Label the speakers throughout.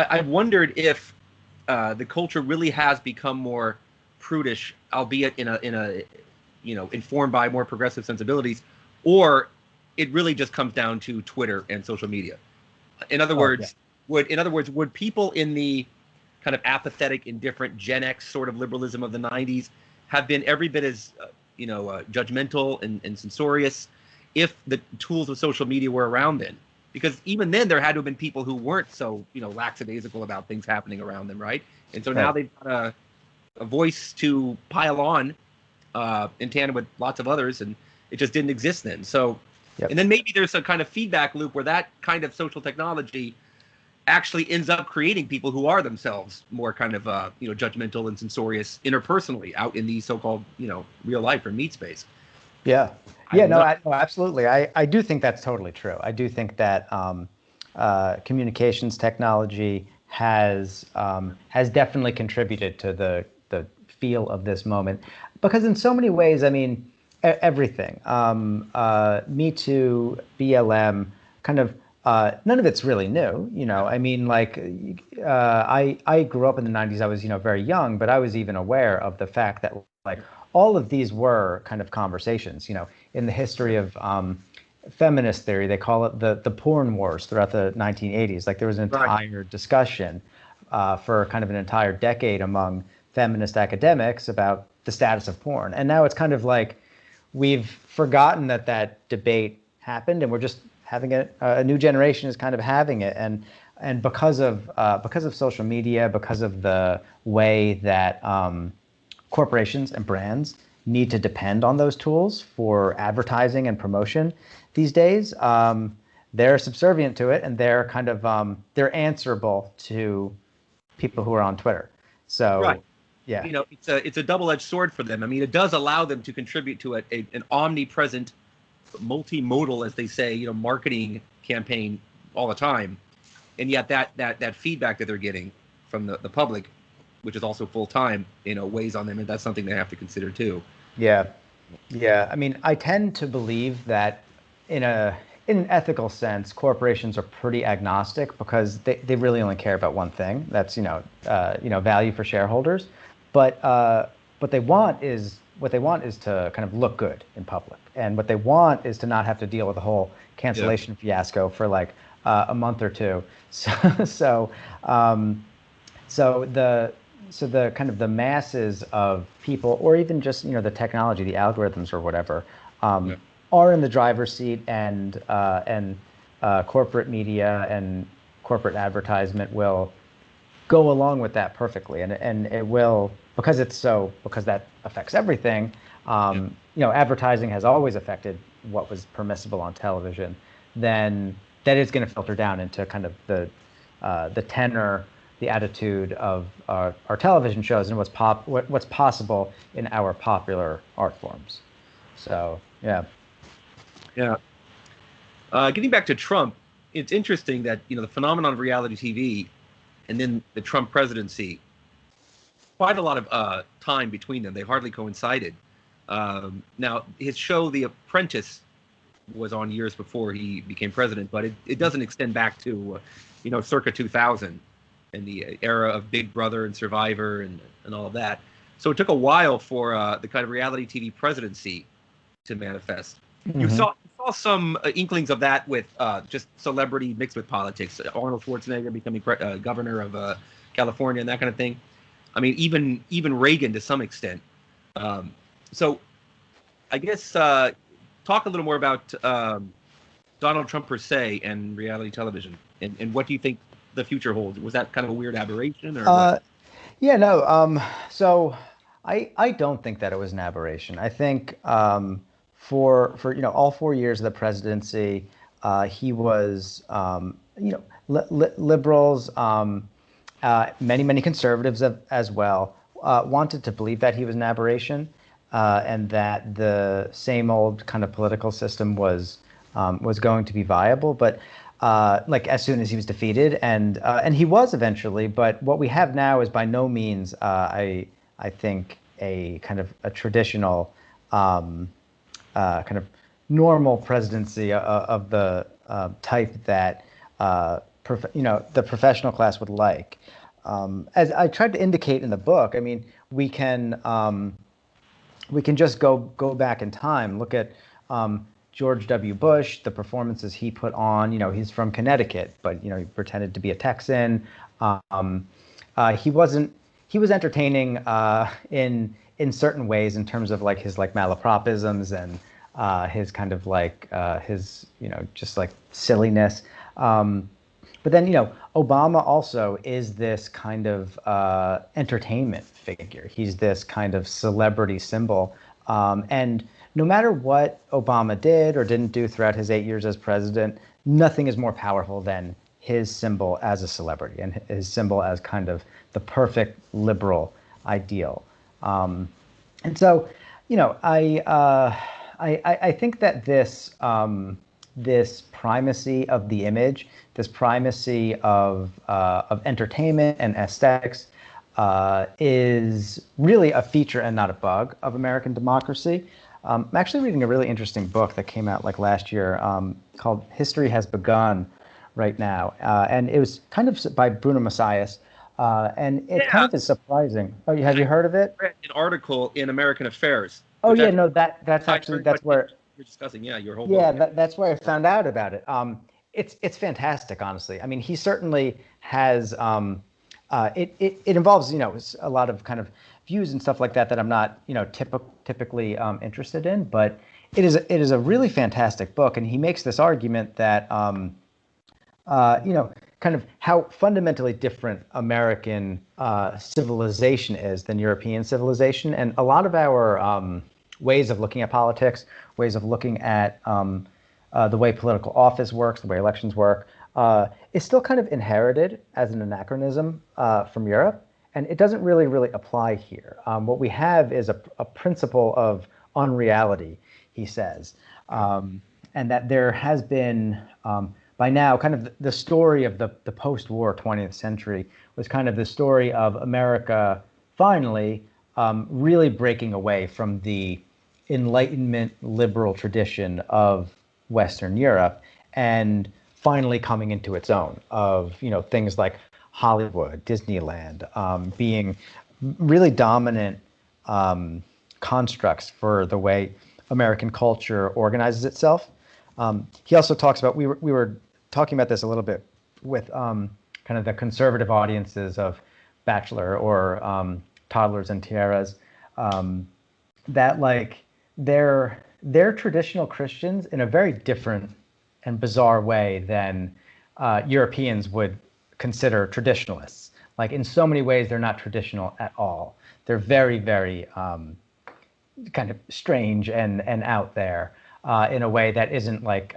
Speaker 1: I've wondered if the culture really has become more prudish, albeit in a informed by more progressive sensibilities, or it really just comes down to Twitter and social media. In other
Speaker 2: Oh, yeah.
Speaker 1: words, would people in the kind of apathetic, indifferent Gen X sort of liberalism of the '90s have been every bit as judgmental and censorious if the tools of social media were around then? Because even then, there had to have been people who weren't so lackadaisical about things happening around them, right? And so now
Speaker 2: Right.
Speaker 1: they've got a voice to pile on in tandem with lots of others, and it just didn't exist then. So, and
Speaker 2: Yep.
Speaker 1: then maybe there's a kind of feedback loop where that kind of social technology actually ends up creating people who are themselves more kind of judgmental and censorious interpersonally out in the so-called real life or meat space.
Speaker 2: Yeah.
Speaker 1: I
Speaker 2: Yeah,
Speaker 1: don't know.
Speaker 2: no, absolutely. I do think that's totally true. I do think that communications technology has definitely contributed to the feel of this moment, because in so many ways, I mean, everything, Me Too, BLM, kind of, none of it's really new. I mean, like, I grew up in the '90s. I was very young, but I was even aware of the fact that, like, all of these were kind of conversations. In the history of feminist theory, they call it the porn wars throughout the 1980s. Like, there was an
Speaker 1: Right.
Speaker 2: entire discussion for kind of an entire decade among feminist academics about the status of porn. And now it's kind of like we've forgotten that debate happened, and we're just having it. A new generation is kind of having it, and because of social media, because of the way that corporations and brands need to depend on those tools for advertising and promotion these days. They're subservient to it, and they're kind of they're answerable to people who are on Twitter.
Speaker 1: Right.
Speaker 2: So, yeah,
Speaker 1: It's a double-edged sword for them. I mean, it does allow them to contribute to an omnipresent, multimodal, as they say, marketing campaign all the time. And yet that feedback that they're getting from the public, which is also full time, weighs on them, and that's something they have to consider too.
Speaker 2: yeah, yeah. I mean, I tend to believe that in an ethical sense, corporations are pretty agnostic because they really only care about one thing. That's value for shareholders. But what they want is to kind of look good in public, and what they want is to not have to deal with the whole
Speaker 1: Yeah.
Speaker 2: cancellation fiasco for like a month or two. So um, so the kind of the masses of people, or even just the technology, the algorithms or whatever,
Speaker 1: Yeah.
Speaker 2: are in the driver's seat, and corporate media and corporate advertisement will go along with that perfectly, and it will, because that affects everything.
Speaker 1: Yeah.
Speaker 2: Advertising has always affected what was permissible on television. Then that is going to filter down into kind of the tenor, the attitude of our television shows, and what's possible in our popular art forms. So, yeah.
Speaker 1: Yeah. Getting back to Trump, it's interesting that the phenomenon of reality TV and then the Trump presidency, quite a lot of time between them. They hardly coincided. Now, his show, The Apprentice, was on years before he became president, but it doesn't extend back to, circa 2000 and the era of Big Brother and Survivor and all of that. So it took a while for the kind of reality TV presidency to manifest. You
Speaker 2: Hmm.
Speaker 1: saw some inklings of that with just celebrity mixed with politics. Arnold Schwarzenegger becoming governor of California and that kind of thing. I mean, even Reagan to some extent. So I guess talk a little more about Donald Trump per se and reality television, and what do you think the future holds? Was that kind of a weird aberration or what?
Speaker 2: Uh, yeah, no. So I don't think that it was an aberration. I think for all 4 years of the presidency, he was liberals, many conservatives as well, wanted to believe that he was an aberration, and that the same old kind of political system was going to be viable. But like, as soon as he was defeated, and he was eventually, but what we have now is by no means, I think, a kind of a traditional kind of normal presidency of the type that the professional class would like. As I tried to indicate in the book, I mean, we can just go back in time, look at George W. Bush, the performances he put on. He's from Connecticut, but he pretended to be a Texan. He wasn't. He was entertaining in certain ways in terms of like his like malapropisms and his kind of like his just like silliness. But then Obama also is this kind of entertainment figure. He's this kind of celebrity symbol, and no matter what Obama did or didn't do throughout his 8 years as president, nothing is more powerful than his symbol as a celebrity and his symbol as kind of the perfect liberal ideal. And so, I think that this primacy of the image, this primacy of entertainment and aesthetics, is really a feature and not a bug of American democracy. I'm actually reading a really interesting book that came out like last year called "History Has Begun" right now, and it was kind of by Bruno Macias, and it kind of is surprising. Oh, have you heard of it?
Speaker 1: I read an article in American Affairs.
Speaker 2: Oh yeah, no, that's actually that's where
Speaker 1: you're discussing. Yeah, your whole
Speaker 2: yeah,
Speaker 1: book.
Speaker 2: that's where I found out about it. It's fantastic, honestly. I mean, he certainly has. It involves a lot of kind of views and stuff like that I'm not typically interested in, but it is a really fantastic book, and he makes this argument that kind of how fundamentally different American civilization is than European civilization, and a lot of our ways of looking at politics, ways of looking at the way political office works, the way elections work, is still kind of inherited as an anachronism from Europe, and it doesn't really apply here. What we have is a principle of unreality, he says, and that there has been by now kind of the story of the post-war 20th century was kind of the story of America finally really breaking away from the Enlightenment liberal tradition of Western Europe and finally coming into its own of things like Hollywood, Disneyland, being really dominant constructs for the way American culture organizes itself. He also talks about we were talking about this a little bit with kind of the conservative audiences of Bachelor or Toddlers and Tiaras, that like they're traditional Christians in a very different and bizarre way than Europeans would consider traditionalists. Like in so many ways, they're not traditional at all. They're very, very kind of strange and out there in a way that isn't like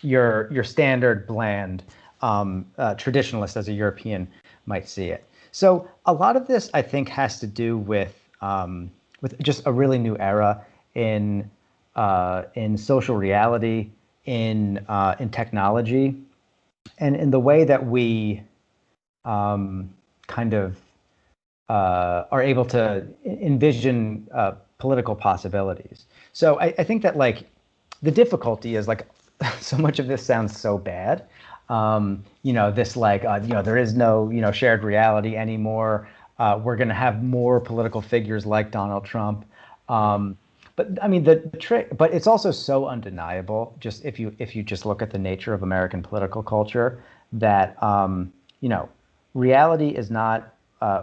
Speaker 2: your standard bland traditionalist as a European might see it. So a lot of this, I think, has to do with just a really new era in social reality, in technology, and in the way that we kind of are able to envision political possibilities. So I think that like the difficulty is like so much of this sounds so bad. This like there is no shared reality anymore. We're going to have more political figures like Donald Trump. But I mean the trick, but it's also so undeniable. Just if you just look at the nature of American political culture, that reality is not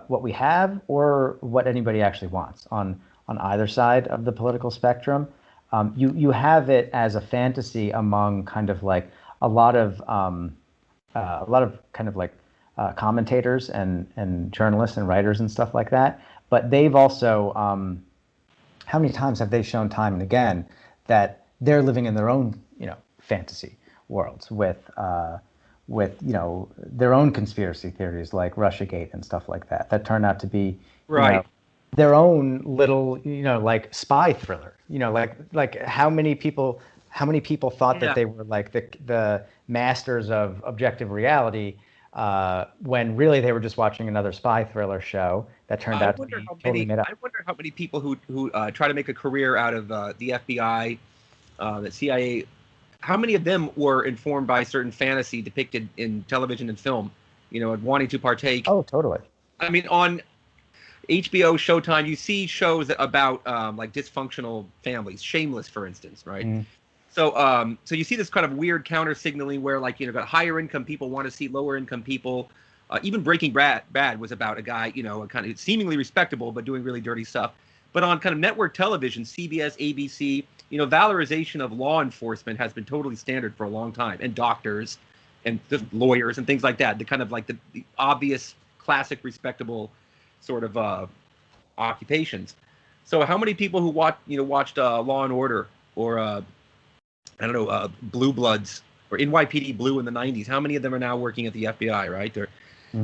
Speaker 2: what we have or what anybody actually wants on either side of the political spectrum. You have it as a fantasy among kind of like a lot of kind of like commentators and journalists and writers and stuff like that. But they've also how many times have they shown time and again that they're living in their own fantasy worlds with their own conspiracy theories like Russiagate and stuff like that turn out to be
Speaker 1: right.
Speaker 2: Their own little like spy thriller. Like how many people thought that they were like the masters of objective reality when really they were just watching another spy thriller show that turned out to be totally made up.
Speaker 1: I wonder how many people who try to make a career out of the FBI, the CIA, how many of them were informed by certain fantasy depicted in television and film, and wanting to partake?
Speaker 2: Oh, totally.
Speaker 1: I mean, on HBO, Showtime, you see shows about like dysfunctional families, Shameless, for instance, right?
Speaker 2: Mm.
Speaker 1: So you see this kind of weird counter signaling where, like, got higher income people want to see lower income people. Even Breaking Bad was about a guy, kind of seemingly respectable but doing really dirty stuff. But on kind of network television, CBS, ABC, valorization of law enforcement has been totally standard for a long time, and doctors, and just lawyers and things like that. The kind of like the obvious, classic, respectable sort of occupations. So how many people who watched Law and Order, or I don't know, Blue Bloods, or NYPD Blue in the 90s, how many of them are now working at the FBI, right?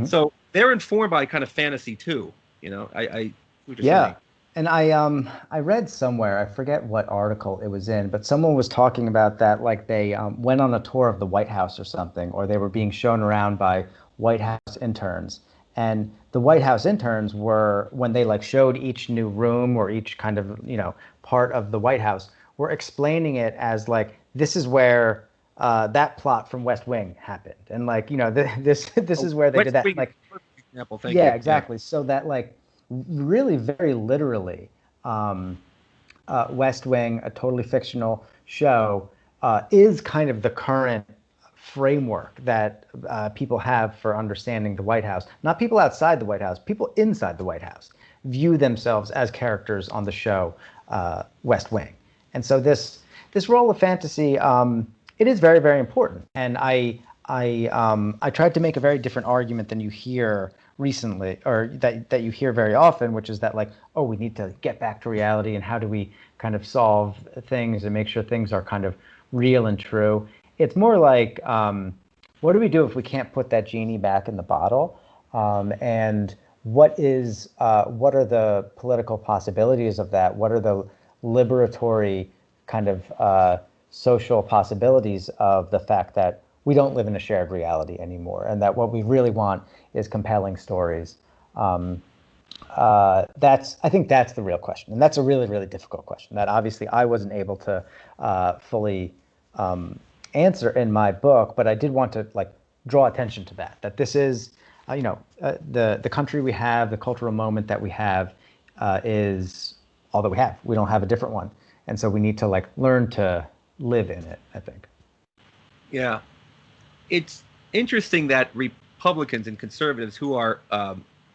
Speaker 1: So they're informed by kind of fantasy too, I
Speaker 2: yeah. And I read somewhere, I forget what article it was in, but someone was talking about that, like they went on a tour of the White House or something, or they were being shown around by White House interns. And the White House interns were, when they like showed each new room or each kind of, part of the White House, were explaining it as like, this is where that plot from West Wing happened. And like, this is where they did that. Like,
Speaker 1: example, thank
Speaker 2: yeah,
Speaker 1: you.
Speaker 2: exactly. Yeah. So that like really very literally, West Wing, a totally fictional show, is kind of the current framework that people have for understanding the White House. Not people outside the White House, people inside the White House view themselves as characters on the show West Wing. And so this role of fantasy, it is very, very important. And I tried to make a very different argument than you hear recently, or that you hear very often, which is that like, oh, we need to get back to reality, and how do we kind of solve things and make sure things are kind of real and true. It's more like, what do we do if we can't put that genie back in the bottle? And what are the political possibilities of that? What are the liberatory kind of social possibilities of the fact that we don't live in a shared reality anymore, and that what we really want is compelling stories? I think that's the real question, and that's a really, really difficult question that obviously I wasn't able to fully answer in my book, but I did want to like draw attention to that this is, the country we have, the cultural moment that we have is all that we have. We don't have a different one, and so we need to like learn to live in it, I think.
Speaker 1: Yeah. It's interesting that Republicans and conservatives, who are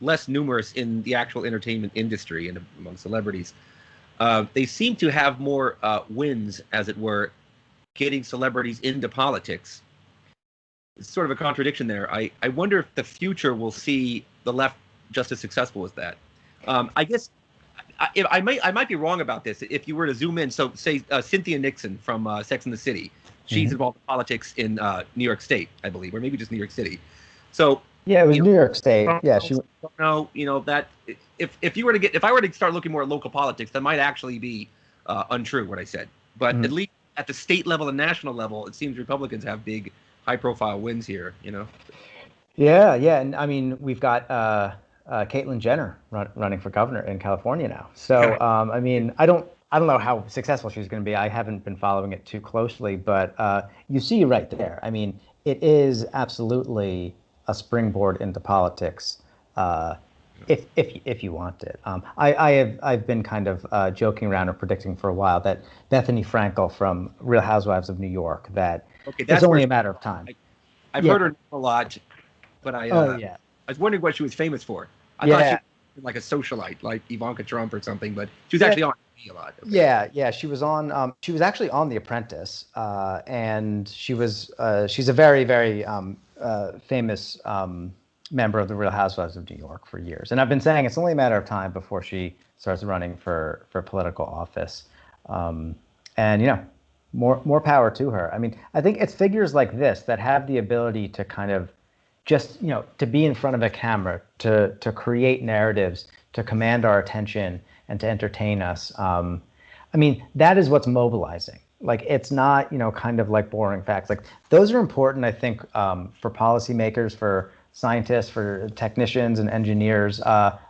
Speaker 1: less numerous in the actual entertainment industry and among celebrities, they seem to have more wins, as it were, getting celebrities into politics. It's sort of a contradiction there. I wonder if the future will see the left just as successful as that. I guess I might be wrong about this. If you were to zoom in, so say Cynthia Nixon from Sex and the City. She's involved in politics in New York State, I believe, or maybe just New York City. So
Speaker 2: yeah, it was New York State. Yeah, she.
Speaker 1: No, that if I were to start looking more at local politics, that might actually be untrue what I said. But at least at the state level and national level, it seems Republicans have big, high-profile wins here.
Speaker 2: Yeah, and I mean we've got Caitlyn Jenner running for governor in California now. So I mean I don't know how successful she's going to be. I haven't been following it too closely, but you see right there. I mean, it is absolutely a springboard into politics, if you want it. I've been kind of joking around or predicting for a while that Bethany Frankel from Real Housewives of New York, that it's only a matter of time.
Speaker 1: I've heard her name a lot, but I was wondering what she was famous for. I thought she was like a socialite, like Ivanka Trump or something, but she was actually on TV a lot.
Speaker 2: Okay. Yeah, she was on. She was actually on The Apprentice, and she's a very, very famous member of the Real Housewives of New York for years. And I've been saying it's only a matter of time before she starts running for political office. And more power to her. I mean, I think it's figures like this that have the ability to kind of just, to be in front of a camera, to create narratives, to command our attention and to entertain us. I mean, that is what's mobilizing. Like, it's not, kind of like boring facts. Like, those are important, I think, for policymakers, for scientists, for technicians and engineers.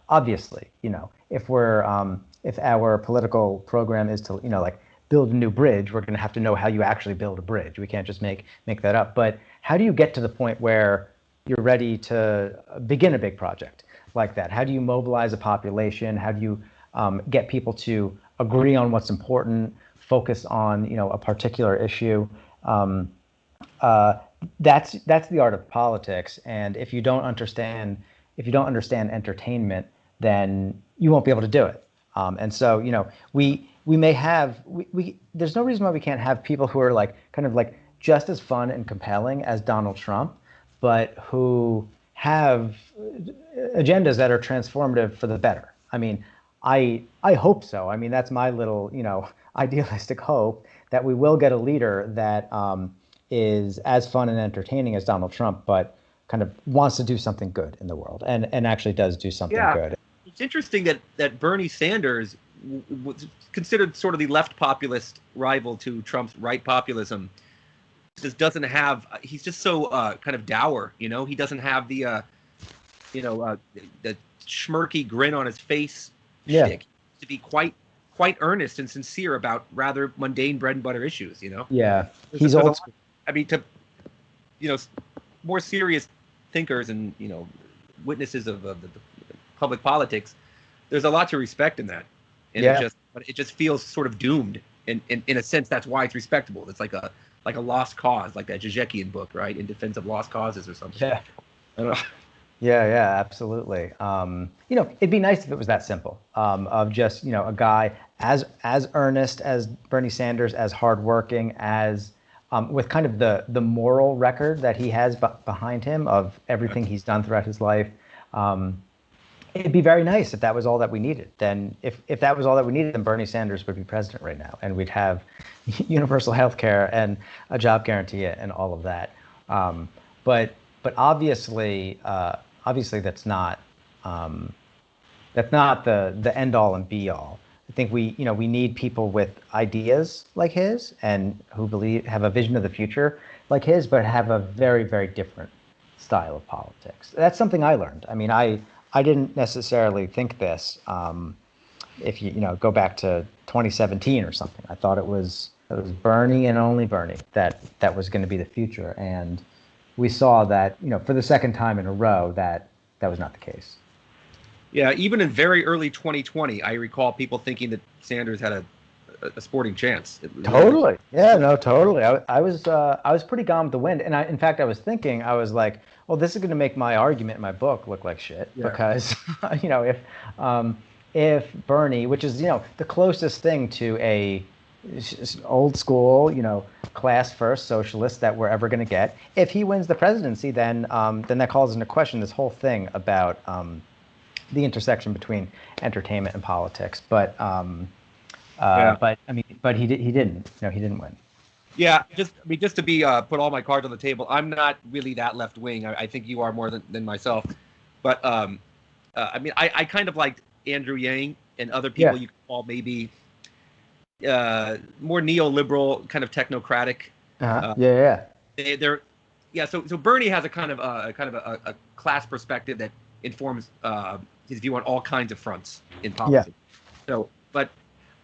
Speaker 2: Obviously, if our political program is to, like, build a new bridge, we're going to have to know how you actually build a bridge. We can't just make that up. But how do you get to the point where you're ready to begin a big project like that? How do you mobilize a population? How do you get people to agree on what's important, focus on a particular issue? That's the art of politics. And if you don't understand entertainment, then you won't be able to do it. And so we may have there's no reason why we can't have people who are kind of just as fun and compelling as Donald Trump, but who have agendas that are transformative for the better. I mean, I hope so. I mean, that's my little idealistic hope that we will get a leader that is as fun and entertaining as Donald Trump, but kind of wants to do something good in the world and actually does do something good.
Speaker 1: It's interesting that Bernie Sanders was considered sort of the left populist rival to Trump's right populism. Just doesn't have. He's just so kind of dour. He doesn't have the the smirky grin on his face.
Speaker 2: Yeah.
Speaker 1: Shtick. To be quite earnest and sincere about rather mundane bread and butter issues.
Speaker 2: Yeah. He's old school.
Speaker 1: I mean, to more serious thinkers and witnesses of the public politics, there's a lot to respect in that, and it just feels sort of doomed. In a sense, that's why it's respectable. It's like a lost cause, like that Zizekian book, right, in defense of lost causes or something.
Speaker 2: Yeah.
Speaker 1: I don't know.
Speaker 2: Yeah, absolutely. It'd be nice if it was that simple, of just a guy as earnest as Bernie Sanders, as hardworking, as with kind of the moral record that he has behind him of everything he's done throughout his life. It'd be very nice if that was all that we needed. Then if that was all that we needed, then Bernie Sanders would be president right now, and we'd have universal health care and a job guarantee and all of that. But obviously that's not the end all and be all. I think we need people with ideas like his and who have a vision of the future like his, but have a very, very different style of politics. That's something I learned. I mean, I didn't necessarily think this. If you go back to 2017 or something, I thought it was Bernie and only Bernie that was going to be the future, and we saw that for the second time in a row that was not the case.
Speaker 1: Yeah, even in very early 2020, I recall people thinking that Sanders had a sporting chance.
Speaker 2: Totally. Yeah, no, totally. I was pretty gone with the wind, and in fact I was thinking, I was like, well, this is going to make my argument in my book look like shit, because if Bernie, which is the closest thing to a old school class first socialist that we're ever going to get, if he wins the presidency, then that calls into question this whole thing about the intersection between entertainment and politics. But he didn't. He didn't win.
Speaker 1: Yeah, just to be put all my cards on the table, I'm not really that left wing. I think you are more than myself. But I kind of liked Andrew Yang and other people you could call maybe more neoliberal, kind of technocratic. So Bernie has a kind of a class perspective that informs his view on all kinds of fronts in politics. So, but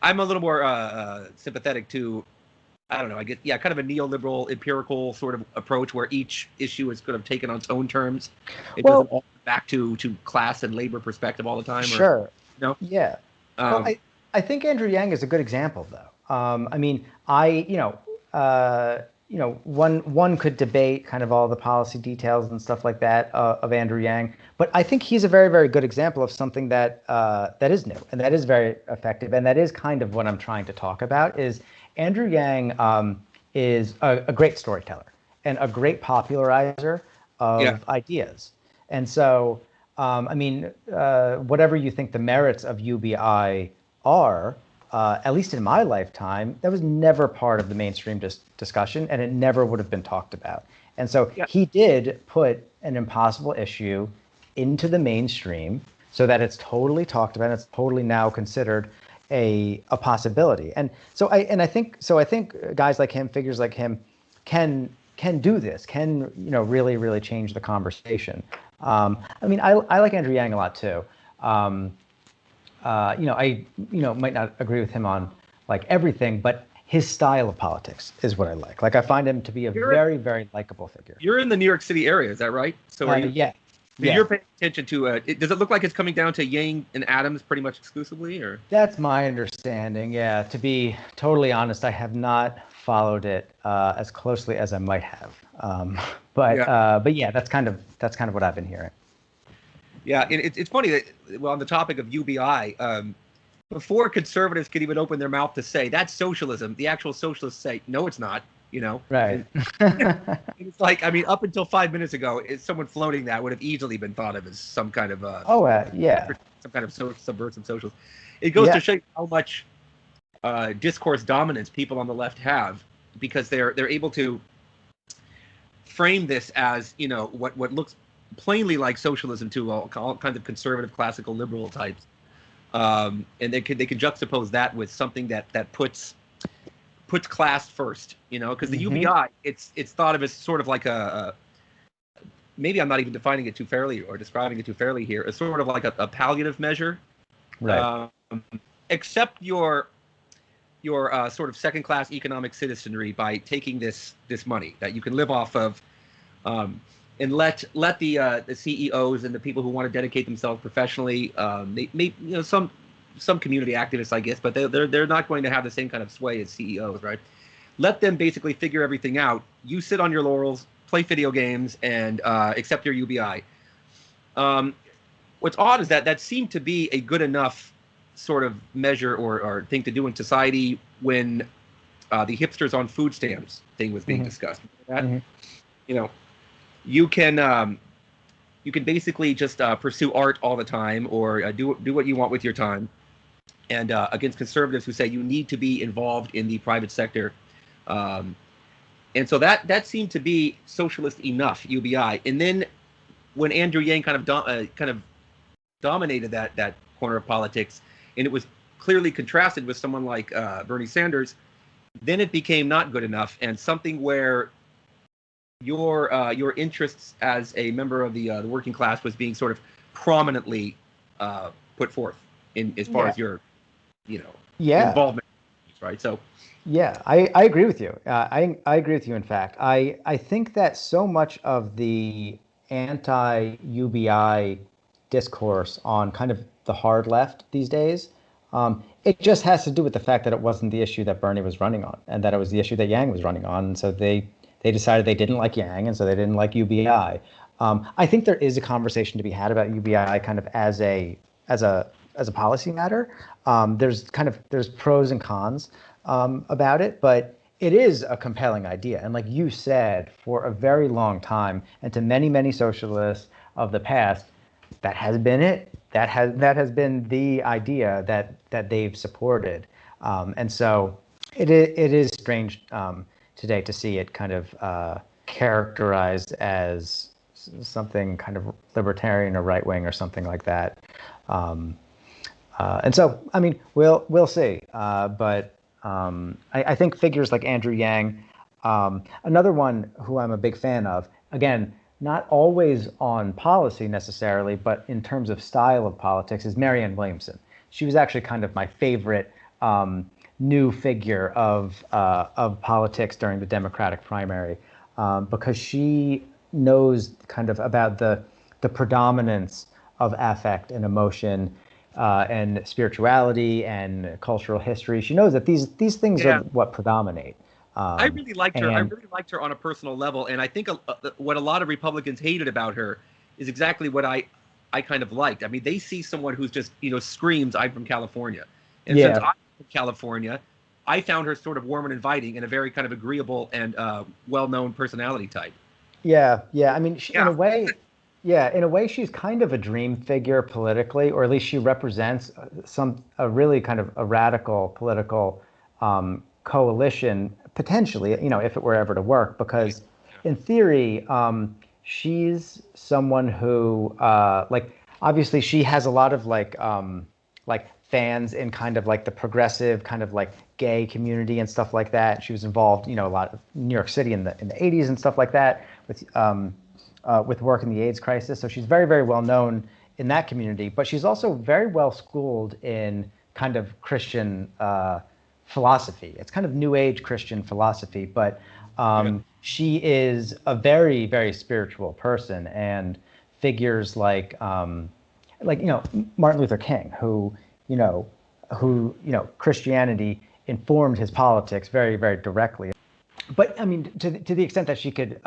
Speaker 1: I'm a little more sympathetic to, I don't know, I get kind of a neoliberal empirical sort of approach where each issue is kind of taken on its own terms. It doesn't all back to class and labor perspective all the time.
Speaker 2: Sure. I think Andrew Yang is a good example, though. One could debate kind of all the policy details and stuff like that of Andrew Yang, but I think he's a very, very good example of something that is new and that is very effective, and that is kind of what I'm trying to talk about. Is Andrew Yang is a great storyteller and a great popularizer of ideas, and so whatever you think the merits of UBI are. At least in my lifetime, that was never part of the mainstream discussion, and it never would have been talked about. And so he did put an impossible issue into the mainstream so that it's totally talked about, and it's totally now considered a possibility. And so I think guys like him, figures like him, can do this, can really, really change the conversation. I like Andrew Yang a lot too. I might not agree with him on like everything, but his style of politics is what I like. Like I find him to be a very, very likable figure.
Speaker 1: You're in the New York City area, is that right? So are you?
Speaker 2: Yeah.
Speaker 1: So you're paying attention to. Does it look like it's coming down to Yang and Adams pretty much exclusively, or?
Speaker 2: That's my understanding. Yeah. To be totally honest, I have not followed it as closely as I might have. But yeah, that's kind of what I've been hearing.
Speaker 1: Yeah, it's funny that on the topic of UBI, before conservatives could even open their mouth to say that's socialism, the actual socialists say no, it's not.
Speaker 2: Right.
Speaker 1: It's like, I mean, up until 5 minutes ago, someone floating that would have easily been thought of as some kind of some kind of subversive socialist. It goes to show you how much discourse dominance people on the left have, because they're able to frame this as what looks plainly like socialism to all kinds of conservative, classical, liberal types, and they can juxtapose that with something that puts class first, because the UBI, it's thought of as sort of like a maybe I'm not even defining it too fairly or describing it too fairly here. It's sort of like a palliative measure,
Speaker 2: right?
Speaker 1: Except your sort of second class economic citizenry by taking this money that you can live off of, and let the CEOs and the people who want to dedicate themselves professionally, some community activists, I guess, but they're not going to have the same kind of sway as CEOs, right? Let them basically figure everything out. You sit on your laurels, play video games, and accept your UBI. What's odd is that seemed to be a good enough sort of measure or thing to do in society when the hipsters on food stamps thing was being discussed. You can basically just pursue art all the time, or do what you want with your time. And against conservatives who say you need to be involved in the private sector, and so that seemed to be socialist enough, UBI. And then when Andrew Yang kind of dominated that corner of politics, and it was clearly contrasted with someone like Bernie Sanders, then it became not good enough, and something where your interests as a member of the working class was being sort of prominently put forth in as far as your involvement, right? So
Speaker 2: I agree with you. I agree with you. In fact, I think that so much of the anti-UBI discourse on kind of the hard left these days, it just has to do with the fact that it wasn't the issue that Bernie was running on, and that it was the issue that Yang was running on. And so they decided they didn't like Yang, and so they didn't like UBI. I think there is a conversation to be had about UBI kind of as a policy matter. There's pros and cons about it, but it is a compelling idea. And like you said, for a very long time, and to many, many socialists of the past, that has been it. That has been the idea that they've supported. And so it is strange today to see it kind of characterized as something kind of libertarian or right wing or something like that. And so, I mean, we'll see. But I think figures like Andrew Yang, another one who I'm a big fan of, again, not always on policy necessarily, but in terms of style of politics, is Marianne Williamson. She was actually kind of my favorite new figure of politics during the Democratic primary, because she knows kind of about the predominance of affect and emotion and spirituality and cultural history. She knows that these things are what predominate.
Speaker 1: I really liked her. I really liked her on a personal level, and I think what a lot of Republicans hated about her is exactly what I kind of liked. I mean, they see someone who's just screams, "I'm from California," and since I'm from California, I found her sort of warm and inviting and a very kind of agreeable and well-known personality type.
Speaker 2: Yeah. I mean, in a way, she's kind of a dream figure politically, or at least she represents a really kind of a radical political coalition, potentially, if it were ever to work, because in theory, she's someone who, obviously she has a lot of like fans in kind of like the progressive kind of like gay community and stuff like that. She was involved, a lot of New York City in the 80s and stuff like that with work in the AIDS crisis. So she's very, very well known in that community, but she's also very well schooled in kind of Christian philosophy. It's kind of New Age Christian philosophy, but she is a very, very spiritual person, and figures like Martin Luther King, who Christianity informed his politics very, very directly. But I mean, to the extent that she could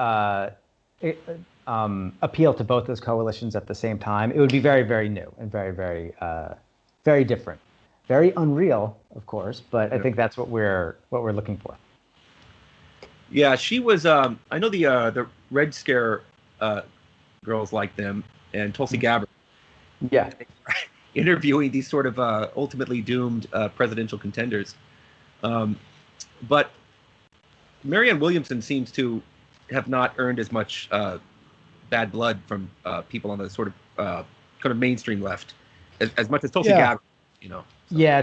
Speaker 2: appeal to both those coalitions at the same time, it would be very, very new and very, very, very different, very unreal, of course. But I think that's what we're looking for.
Speaker 1: Yeah, she was. I know the Red Scare girls like them, and Tulsi Gabbard.
Speaker 2: Yeah.
Speaker 1: Interviewing these sort of ultimately doomed presidential contenders. But Marianne Williamson seems to have not earned as much bad blood from people on the sort of kind of mainstream left as much as Tulsi Gabbard, So.
Speaker 2: Yeah,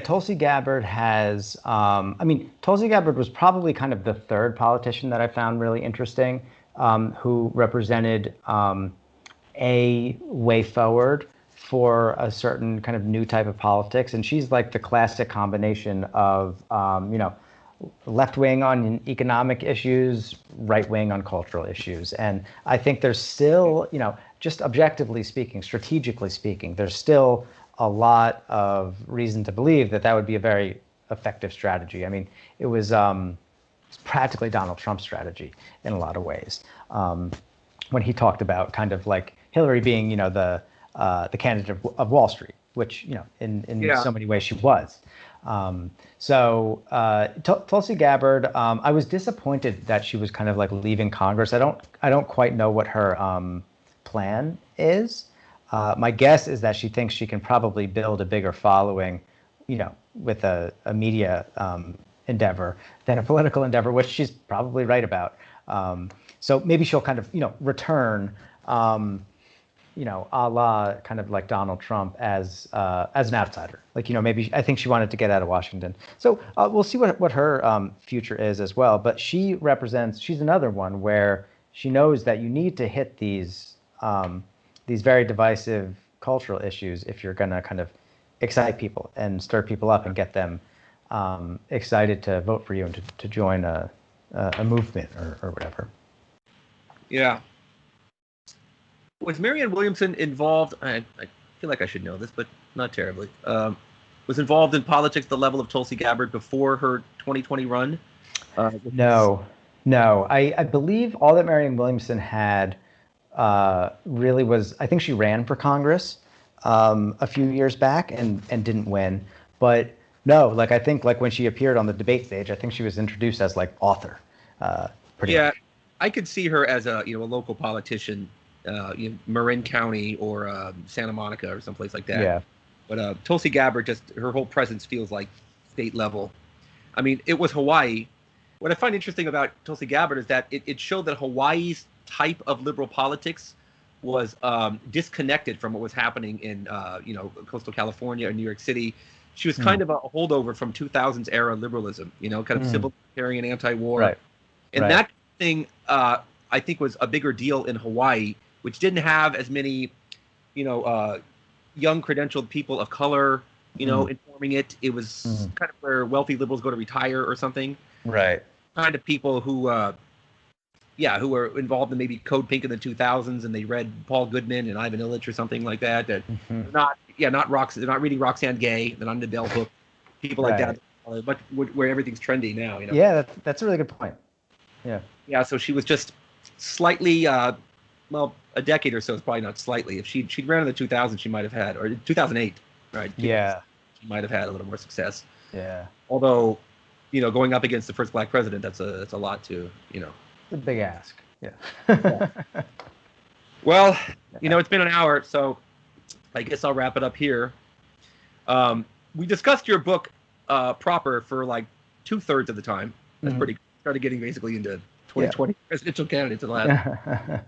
Speaker 2: Tulsi Gabbard has. Tulsi Gabbard was probably kind of the third politician that I found really interesting, who represented a way forward for a certain kind of new type of politics, and she's like the classic combination of left wing on economic issues, right wing on cultural issues. And I think there's still, just objectively speaking, strategically speaking, there's still a lot of reason to believe that would be a very effective strategy. I mean, it was practically Donald Trump's strategy in a lot of ways, when he talked about kind of like Hillary being, the candidate of Wall Street, which, in so many ways she was. Tulsi Gabbard, I was disappointed that she was kind of like leaving Congress. I don't quite know what her plan is. My guess is that she thinks she can probably build a bigger following, with a media endeavor than a political endeavor, which she's probably right about. So maybe she'll kind of, return, a la kind of like Donald Trump as an outsider. Like, maybe I think she wanted to get out of Washington. So we'll see what her future is as well. But she's another one where she knows that you need to hit these very divisive cultural issues if you're going to kind of excite people and stir people up and get them excited to vote for you and to join a movement or whatever.
Speaker 1: Yeah. Was Marianne Williamson involved? I feel like I should know this, but not terribly. Was involved in politics at the level of Tulsi Gabbard before her 2020 run?
Speaker 2: No. I believe all that Marianne Williamson had really was, I think she ran for Congress a few years back and didn't win. But no, I think when she appeared on the debate stage, I think she was introduced as author. Pretty much.
Speaker 1: I could see her as a local politician, Marin County or Santa Monica or someplace like that.
Speaker 2: Yeah.
Speaker 1: But Tulsi Gabbard, just her whole presence feels like state level. I mean, it was Hawaii. What I find interesting about Tulsi Gabbard is that it showed that Hawaii's type of liberal politics was disconnected from what was happening in coastal California or New York City. She was kind of a holdover from 2000s era liberalism, kind of civil libertarian, anti-war.
Speaker 2: Right.
Speaker 1: And that thing, I think, was a bigger deal in Hawaii, which didn't have as many, young credentialed people of color, informing it. It was kind of where wealthy liberals go to retire or something.
Speaker 2: Right.
Speaker 1: Kind of people who were involved in maybe Code Pink in the 2000s, and they read Paul Goodman and Ivan Illich or something like that. That they're not reading Roxane Gay. They're not into Bell Hook. People like that, but where everything's trendy now.
Speaker 2: Yeah, that's a really good point. Yeah.
Speaker 1: Yeah. So she was just slightly, a decade or so is probably not slightly. If she'd ran in the 2000s, she might have had, or 2008, right?
Speaker 2: Yeah.
Speaker 1: She might have had a little more success.
Speaker 2: Yeah.
Speaker 1: Although, going up against the first black president, that's a lot to.
Speaker 2: It's a big ask. Yeah.
Speaker 1: Well, it's been an hour, so I guess I'll wrap it up here. We discussed your book proper for 2/3 of the time. That's pretty good. Started getting basically into 2020 presidential candidates at last.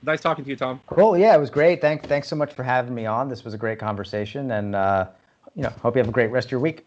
Speaker 1: Nice talking to you, Tom.
Speaker 2: Cool. Yeah, it was great. Thanks so much for having me on. This was a great conversation, and hope you have a great rest of your week.